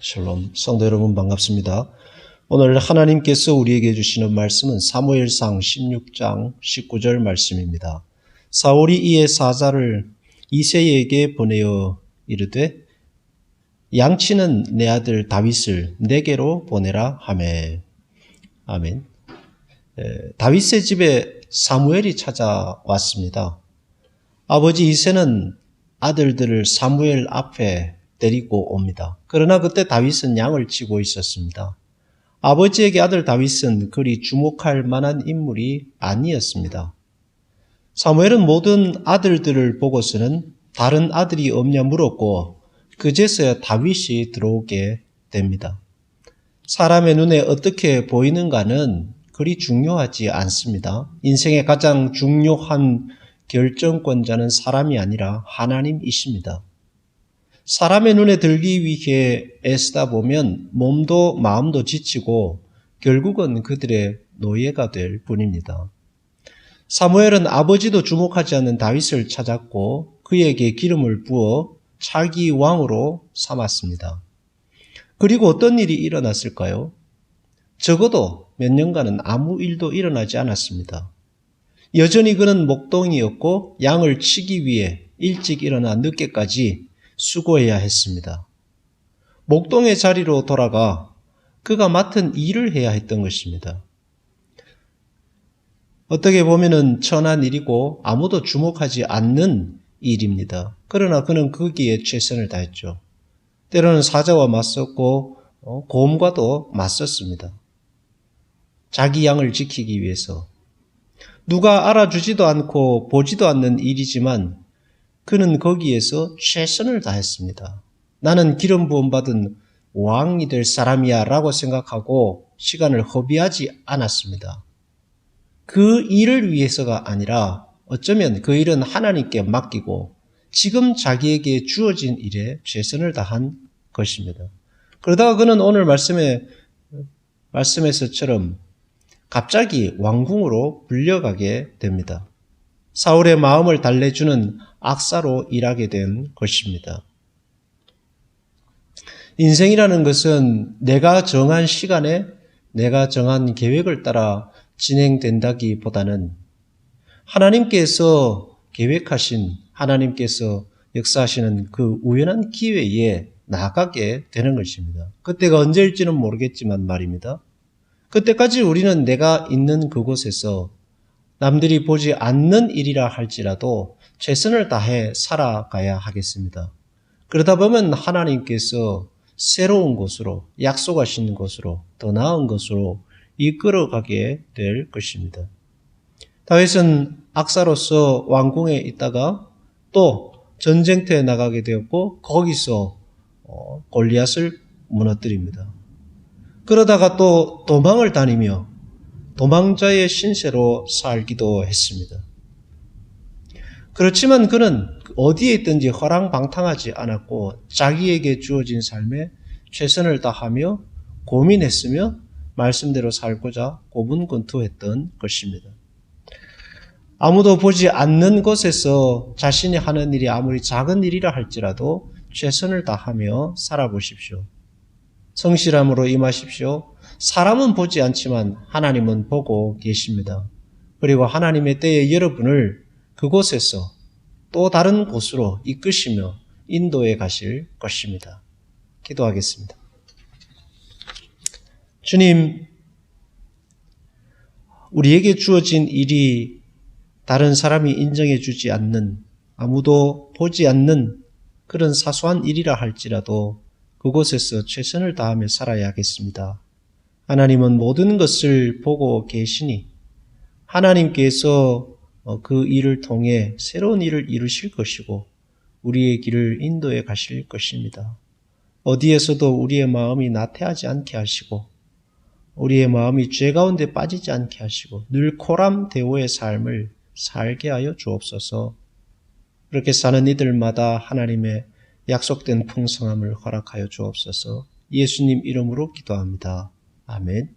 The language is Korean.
샬롬. 성도 여러분 반갑습니다. 오늘 하나님께서 우리에게 주시는 말씀은 사무엘상 16장 19절 말씀입니다. 사울이 이에 사자를 이새에게 보내어 이르되 양치는 내 아들 다윗을 내게로 보내라 하매. 아멘. 다윗의 집에 사무엘이 찾아왔습니다. 아버지 이새는 아들들을 사무엘 앞에 데리고 옵니다. 그러나 그때 다윗은 양을 치고 있었습니다. 아버지에게 아들 다윗은 그리 주목할 만한 인물이 아니었습니다. 사무엘은 모든 아들들을 보고서는 다른 아들이 없냐 물었고 그제서야 다윗이 들어오게 됩니다. 사람의 눈에 어떻게 보이는가는 그리 중요하지 않습니다. 인생의 가장 중요한 결정권자는 사람이 아니라 하나님이십니다. 사람의 눈에 들기 위해 애쓰다 보면 몸도 마음도 지치고 결국은 그들의 노예가 될 뿐입니다. 사무엘은 아버지도 주목하지 않는 다윗을 찾았고 그에게 기름을 부어 차기 왕으로 삼았습니다. 그리고 어떤 일이 일어났을까요? 적어도 몇 년간은 아무 일도 일어나지 않았습니다. 여전히 그는 목동이었고 양을 치기 위해 일찍 일어나 늦게까지 수고해야 했습니다. 목동의 자리로 돌아가 그가 맡은 일을 해야 했던 것입니다. 어떻게 보면은 천한 일이고 아무도 주목하지 않는 일입니다. 그러나 그는 거기에 최선을 다했죠. 때로는 사자와 맞섰고 곰과도 맞섰습니다. 자기 양을 지키기 위해서. 누가 알아주지도 않고 보지도 않는 일이지만 그는 거기에서 최선을 다했습니다. 나는 기름 부음 받은 왕이 될 사람이야 라고 생각하고 시간을 허비하지 않았습니다. 그 일을 위해서가 아니라 어쩌면 그 일은 하나님께 맡기고 지금 자기에게 주어진 일에 최선을 다한 것입니다. 그러다가 그는 오늘 말씀에서처럼 갑자기 왕궁으로 불려가게 됩니다. 사울의 마음을 달래주는 악사로 일하게 된 것입니다. 인생이라는 것은 내가 정한 시간에 내가 정한 계획을 따라 진행된다기보다는 하나님께서 계획하신 하나님께서 역사하시는 그 우연한 기회에 나아가게 되는 것입니다. 그때가 언제일지는 모르겠지만 말입니다. 그때까지 우리는 내가 있는 그곳에서 남들이 보지 않는 일이라 할지라도 최선을 다해 살아가야 하겠습니다. 그러다 보면 하나님께서 새로운 곳으로, 약속하신 곳으로, 더 나은 곳으로 이끌어가게 될 것입니다. 다윗은 악사로서 왕궁에 있다가 또 전쟁터에 나가게 되었고 거기서 골리앗을 무너뜨립니다. 그러다가 또 도망을 다니며 도망자의 신세로 살기도 했습니다. 그렇지만 그는 어디에 있든지 허랑방탕하지 않았고 자기에게 주어진 삶에 최선을 다하며 고민했으며 말씀대로 살고자 고군분투했던 것입니다. 아무도 보지 않는 곳에서 자신이 하는 일이 아무리 작은 일이라 할지라도 최선을 다하며 살아보십시오. 성실함으로 임하십시오. 사람은 보지 않지만 하나님은 보고 계십니다. 그리고 하나님의 때에 여러분을 그곳에서 또 다른 곳으로 이끄시며 인도해 가실 것입니다. 기도하겠습니다. 주님, 우리에게 주어진 일이 다른 사람이 인정해 주지 않는, 아무도 보지 않는 그런 사소한 일이라 할지라도 그곳에서 최선을 다하며 살아야 하겠습니다. 하나님은 모든 것을 보고 계시니 하나님께서 그 일을 통해 새로운 일을 이루실 것이고 우리의 길을 인도해 가실 것입니다. 어디에서도 우리의 마음이 나태하지 않게 하시고 우리의 마음이 죄 가운데 빠지지 않게 하시고 늘 코람대오의 삶을 살게 하여 주옵소서. 그렇게 사는 이들마다 하나님의 약속된 풍성함을 허락하여 주옵소서. 예수님 이름으로 기도합니다. 아멘.